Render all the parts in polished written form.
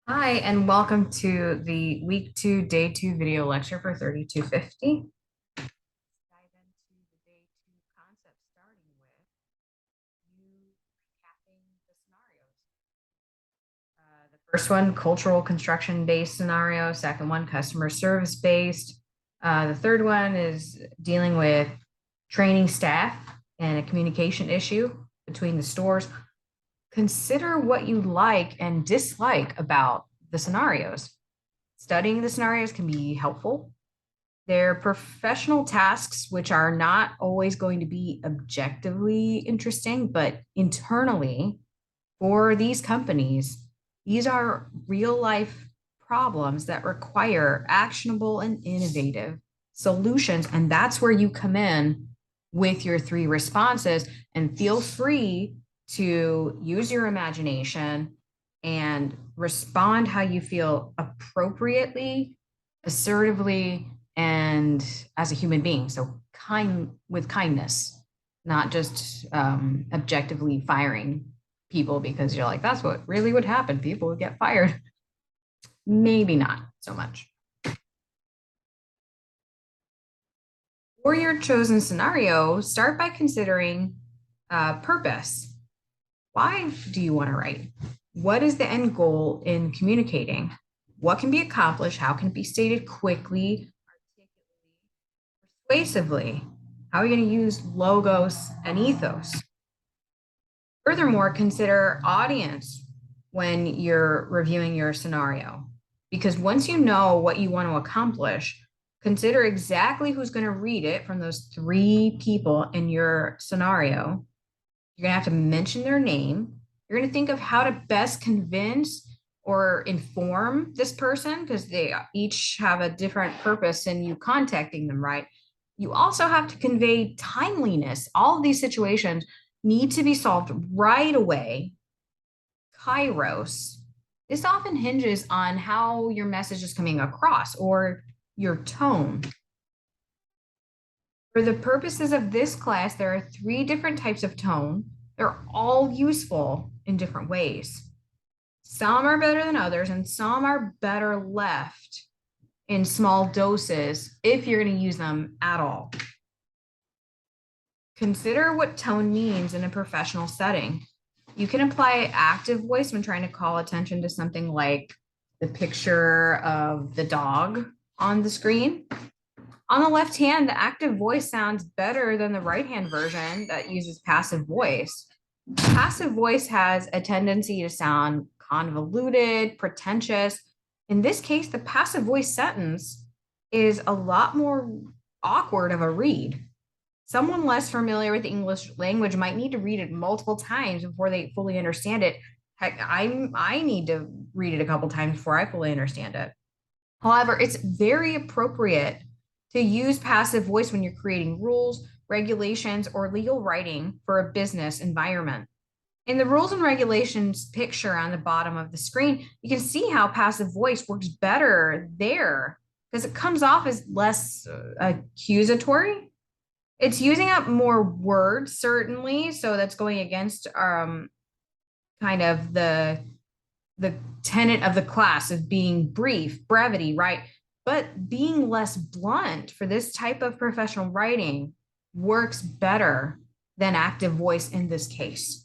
Hi, and welcome to the week 2, day 2 video lecture for 3250. Dive into the day 2 concept, starting with you recapping the scenarios. The first one, cultural construction based scenario. Second one, customer service based. The third one is dealing with training staff and a communication issue between the stores. Consider what you like and dislike about the scenarios. Studying the scenarios can be helpful. They're professional tasks, which are not always going to be objectively interesting, but internally for these companies, these are real life problems that require actionable and innovative solutions. And that's where you come in with your three responses. And feel free to use your imagination and respond how you feel appropriately, assertively, and as a human being. So with kindness, not just objectively firing people because you're like, that's what really would happen. People would get fired. Maybe not so much. For your chosen scenario, start by considering purpose. Why do you want to write? What is the end goal in communicating? What can be accomplished? How can it be stated quickly, persuasively? How are you going to use logos and ethos? Furthermore, consider audience when you're reviewing your scenario, because once you know what you want to accomplish, consider exactly who's going to read it from those three people in your scenario. You're going to have to mention their name. You're going to think of how to best convince or inform this person because they each have a different purpose in you contacting them, right? You also have to convey timeliness. All of these situations need to be solved right away. Kairos. This often hinges on how your message is coming across or your tone. For the purposes of this class, there are three different types of tone. They're all useful in different ways. Some are better than others, and some are better left in small doses if you're going to use them at all. Consider what tone means in a professional setting. You can apply active voice when trying to call attention to something like the picture of the dog on the screen. On the left hand, the active voice sounds better than the right hand version that uses passive voice. Passive voice has a tendency to sound convoluted, pretentious. In this case, the passive voice sentence is a lot more awkward of a read. Someone less familiar with the English language might need to read it multiple times before they fully understand it. Heck, I need to read it a couple times before I fully understand it. However, it's very appropriate to use passive voice when you're creating rules, regulations, or legal writing for a business environment. In the rules and regulations picture on the bottom of the screen, you can see how passive voice works better there because it comes off as less accusatory. It's using up more words, certainly, so that's going against kind of the tenet of the class of being brief, brevity, right? But being less blunt for this type of professional writing works better than active voice in this case.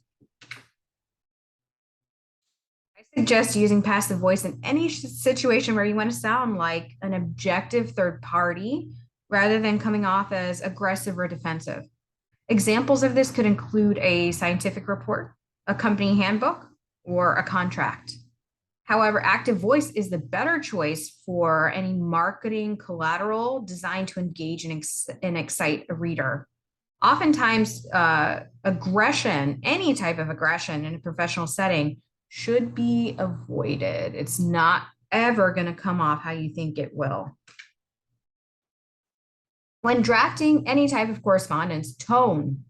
I suggest using passive voice in any situation where you want to sound like an objective third party rather than coming off as aggressive or defensive. Examples of this could include a scientific report, a company handbook, or a contract. However, active voice is the better choice for any marketing collateral designed to engage and excite a reader. Oftentimes, aggression, any type of aggression in a professional setting, should be avoided. It's not ever going to come off how you think it will. When drafting any type of correspondence, tone.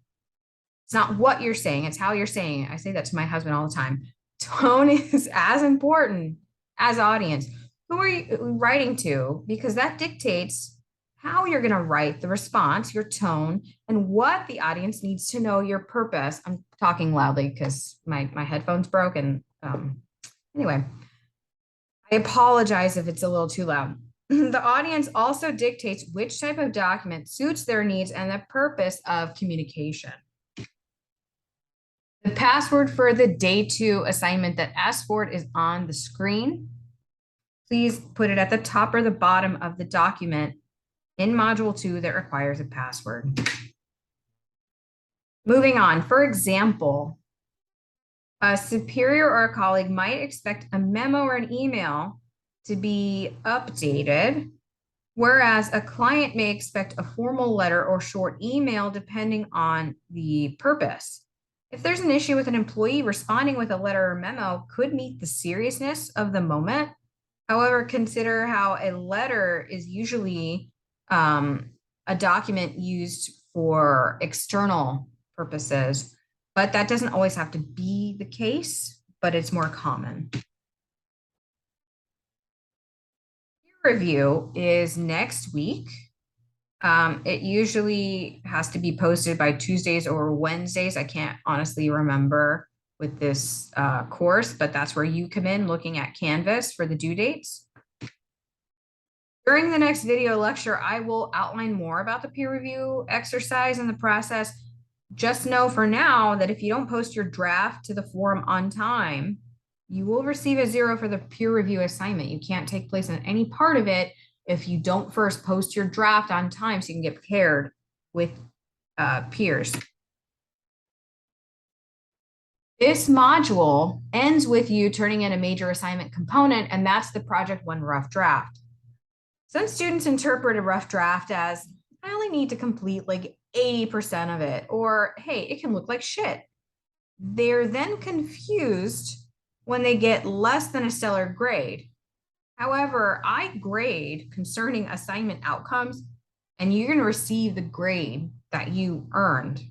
It's not what you're saying, it's how you're saying it. I say that to my husband all the time. Tone is as important as audience. Who are you writing to? Because that dictates how you're going to write the response, your tone, and what the audience needs to know your purpose. I'm talking loudly because my headphones broke. And anyway, I apologize if it's a little too loud. The audience also dictates which type of document suits their needs and the purpose of communication. The password for the day 2 assignment that asked for it is on the screen. Please put it at the top or the bottom of the document in module 2 that requires a password. Moving on, for example, a superior or a colleague might expect a memo or an email to be updated, whereas a client may expect a formal letter or short email depending on the purpose. If there's an issue with an employee, responding with a letter or memo could meet the seriousness of the moment. However, consider how a letter is usually a document used for external purposes, but that doesn't always have to be the case, but it's more common. Peer review is next week. It usually has to be posted by Tuesdays or Wednesdays. I can't honestly remember with this course, but that's where you come in looking at Canvas for the due dates. During the next video lecture, I will outline more about the peer review exercise and the process. Just know for now that if you don't post your draft to the forum on time, you will receive a 0 for the peer review assignment. You can't take place in any part of it if you don't first post your draft on time so you can get paired with peers. This module ends with you turning in a major assignment component, and that's the Project 1 rough draft. Some students interpret a rough draft as, I only need to complete like 80% of it, or hey, it can look like shit. They're then confused when they get less than a stellar grade. However, I grade concerning assignment outcomes, and you're going to receive the grade that you earned.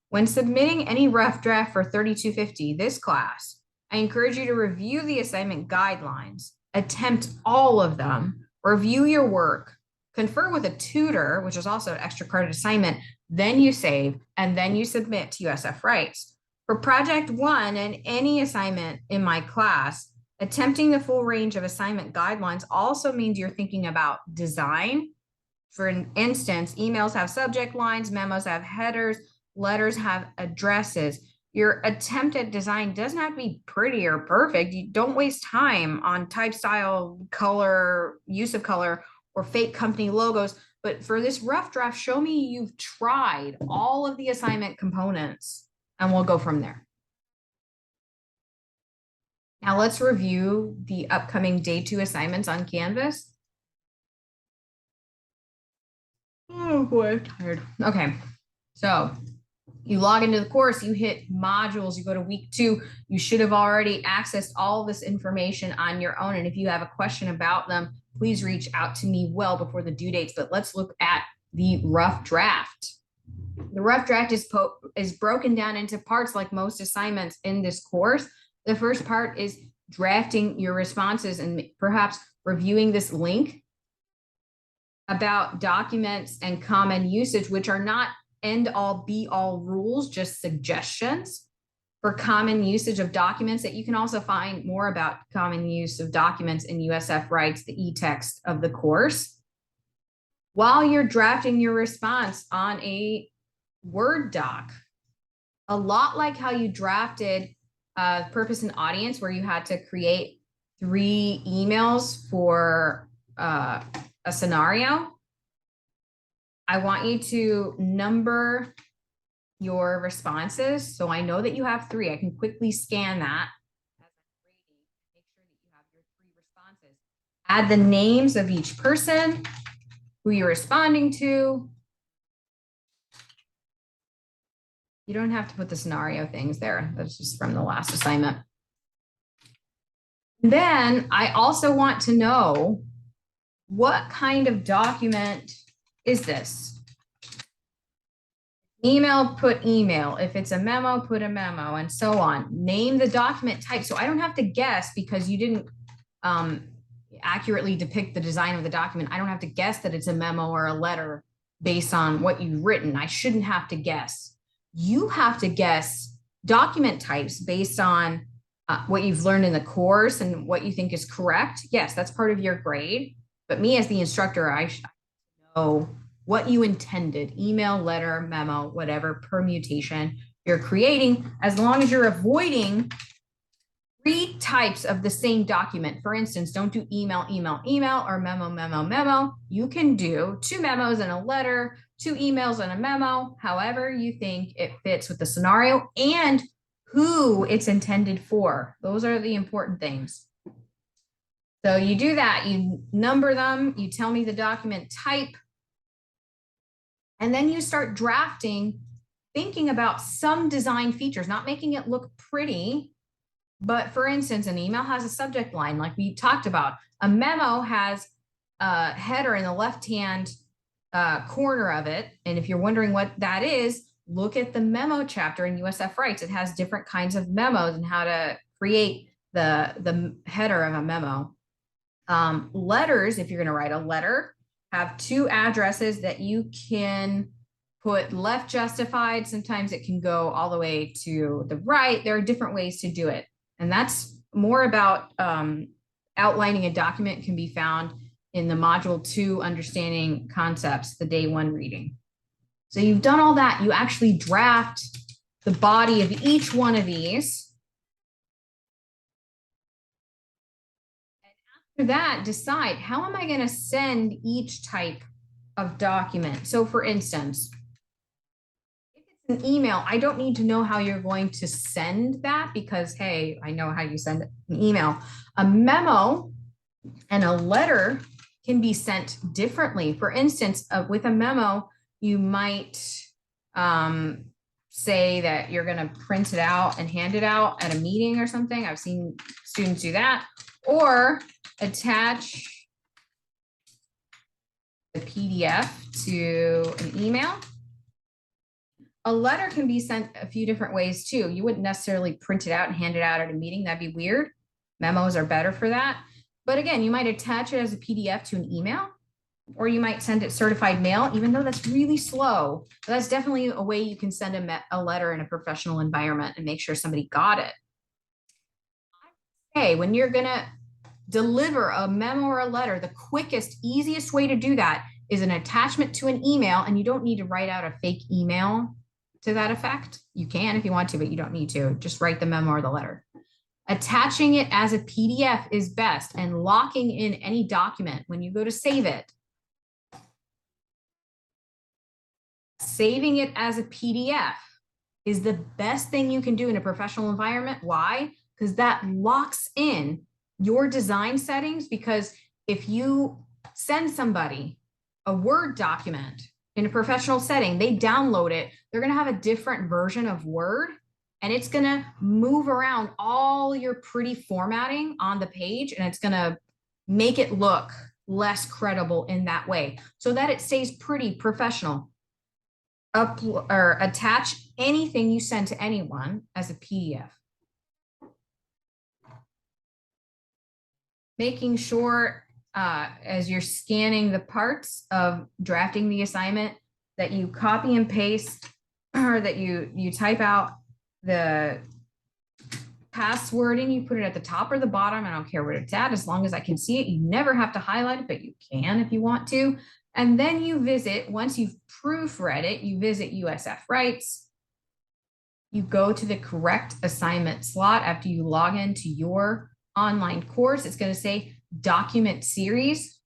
When submitting any rough draft for 3250, this class, I encourage you to review the assignment guidelines, attempt all of them, review your work, confer with a tutor, which is also an extra credit assignment, then you save, and then you submit to USF Rights. For Project 1 and any assignment in my class, attempting the full range of assignment guidelines also means you're thinking about design. For instance, emails have subject lines, memos have headers, letters have addresses. Your attempt at design doesn't have to be pretty or perfect. You don't waste time on type, style, color, use of color, or fake company logos. But for this rough draft, show me you've tried all of the assignment components, and we'll go from there. Now let's review the upcoming day 2 assignments on Canvas. Oh boy, I'm tired. Okay, so you log into the course, you hit modules, you go to week 2, you should have already accessed all this information on your own. And if you have a question about them, please reach out to me well before the due dates. But let's look at the rough draft. The rough draft is broken down into parts like most assignments in this course. The first part is drafting your responses and perhaps reviewing this link about documents and common usage, which are not end all be all rules, just suggestions for common usage of documents. That you can also find more about common use of documents in USF Rights, the e-text of the course. While you're drafting your response on a Word doc, a lot like how you drafted purpose and audience, where you had to create 3 emails for a scenario, I want you to number your responses. So I know that you have 3. I can quickly scan that as I'm grading. Make sure that you have your 3 responses. Add the names of each person, who you're responding to. You don't have to put the scenario things there. That's just from the last assignment. Then I also want to know, what kind of document is this? Email, put email. If it's a memo, put a memo, and so on. Name the document type. So I don't have to guess because you didn't accurately depict the design of the document. I don't have to guess that it's a memo or a letter based on what you've written. I shouldn't have to guess. You have to guess document types based on what you've learned in the course and what you think is correct. Yes, that's part of your grade. But me as the instructor, I should know what you intended, email, letter, memo, whatever permutation you're creating, as long as you're avoiding 3 types of the same document. For instance, don't do email, email, email, or memo, memo, memo. You can do 2 memos and a letter, 2 emails and a memo, however you think it fits with the scenario and who it's intended for. Those are the important things. So you do that, you number them, you tell me the document type, and then you start drafting, thinking about some design features, not making it look pretty. But for instance, an email has a subject line like we talked about. A memo has a header in the left-hand corner of it. And if you're wondering what that is, look at the memo chapter in USF Rights. It has different kinds of memos and how to create the header of a memo. Letters, if you're going to write a letter, have 2 addresses that you can put left justified. Sometimes it can go all the way to the right. There are different ways to do it. And that's more about outlining a document, can be found in the module 2, understanding concepts, the day 1 reading. So you've done all that. You actually draft the body of each one of these. And after that, decide, how am I going to send each type of document? So for instance, an email, I don't need to know how you're going to send that because, hey, I know how you send an email. A memo and a letter can be sent differently. For instance, with a memo, you might say that you're going to print it out and hand it out at a meeting or something. I've seen students do that. Or attach the PDF to an email. A letter can be sent a few different ways too. You wouldn't necessarily print it out and hand it out at a meeting. That'd be weird. Memos are better for that. But again, you might attach it as a PDF to an email, or you might send it certified mail, even though that's really slow. But that's definitely a way you can send a letter in a professional environment and make sure somebody got it. Okay, when you're gonna deliver a memo or a letter, the quickest, easiest way to do that is an attachment to an email, and you don't need to write out a fake email to that effect. You can if you want to, but you don't need to. Just write the memo or the letter. Attaching it as a PDF is best, and locking in any document when you go to save it. Saving it as a PDF is the best thing you can do in a professional environment. Why? Because that locks in your design settings. Because if you send somebody a Word document in a professional setting, they download it, they're going to have a different version of Word, and it's going to move around all your pretty formatting on the page, and it's going to make it look less credible in that way so that it stays pretty professional. Or attach anything you send to anyone as a PDF. Making sure as you're scanning the parts of drafting the assignment that you copy and paste, or that you type out the past wording, you put it at the top or the bottom. I don't care where it's at, as long as I can see it. You never have to highlight it, but you can if you want to. And then you visit, once you've proofread it, you visit USF Rights. You go to the correct assignment slot after you log into your online course. It's going to say document series.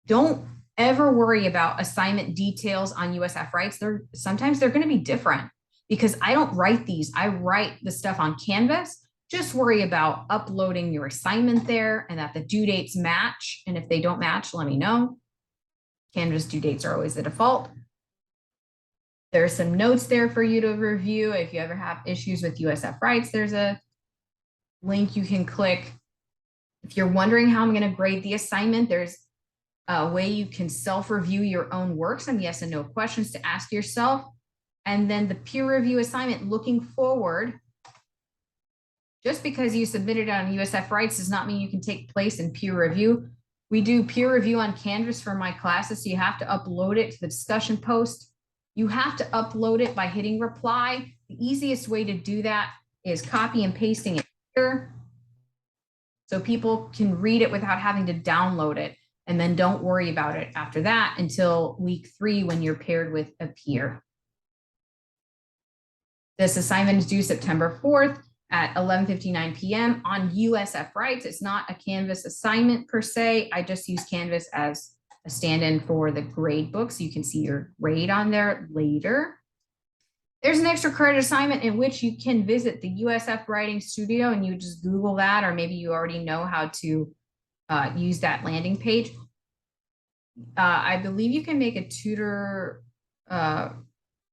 Don't ever worry about assignment details on USF Rights. Sometimes they're going to be different because I don't write these. I write the stuff on Canvas. Just worry about uploading your assignment there and that the due dates match. And if they don't match, let me know. Canvas due dates are always the default. There's some notes there for you to review. If you ever have issues with USF Rights, there's a link you can click. If you're wondering how I'm going to grade the assignment, there's a way you can self-review your own work, some yes and no questions to ask yourself. And then the peer review assignment, looking forward. Just because you submitted it on USF Rights does not mean you can take place in peer review. We do peer review on Canvas for my classes, so you have to upload it to the discussion post. You have to upload it by hitting reply. The easiest way to do that is copy and pasting it here so people can read it without having to download it. And then don't worry about it after that until week 3 when you're paired with a peer. This assignment is due September 4th at 11:59 p.m. on USF Rights. It's not a Canvas assignment per se. I just use Canvas as a stand-in for the grade book, so you can see your grade on there later. There's an extra credit assignment in which you can visit the USF Writing Studio, and you just Google that, or maybe you already know how to use that landing page. I believe you can make a tutor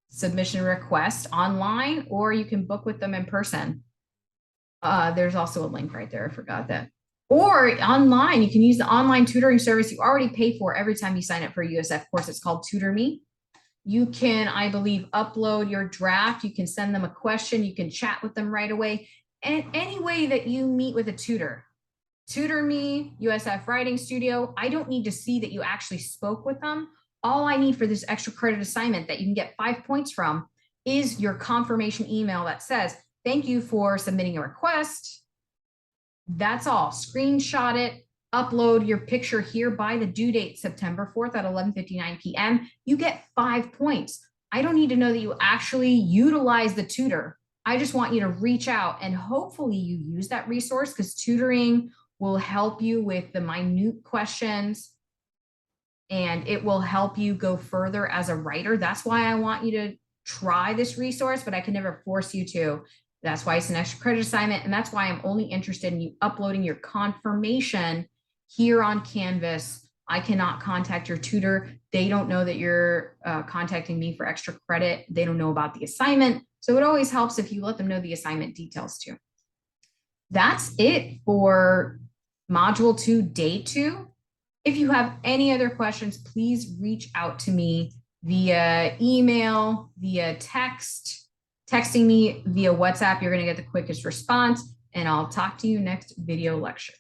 submission request online, or you can book with them in person. There's also a link right there. I forgot that. Or online, you can use the online tutoring service you already pay for every time you sign up for a USF course. It's called Tutor Me. You can, I believe, upload your draft. You can send them a question. You can chat with them right away. And any way that you meet with a tutor. Tutor Me, USF Writing Studio. I don't need to see that you actually spoke with them. All I need for this extra credit assignment that you can get 5 points from is your confirmation email that says, thank you for submitting a request. That's all. Screenshot it, upload your picture here by the due date, September 4th at 11:59 p.m. You get 5 points. I don't need to know that you actually utilize the tutor. I just want you to reach out, and hopefully you use that resource, because tutoring will help you with the minute questions, and it will help you go further as a writer. That's why I want you to try this resource, but I can never force you to. That's why it's an extra credit assignment, and that's why I'm only interested in you uploading your confirmation here on Canvas. I cannot contact your tutor. They don't know that you're contacting me for extra credit. They don't know about the assignment. So it always helps if you let them know the assignment details too. That's it for Module 2, Day 2. If you have any other questions, please reach out to me via email, via text. Texting me via WhatsApp, you're going to get the quickest response, and I'll talk to you next video lecture.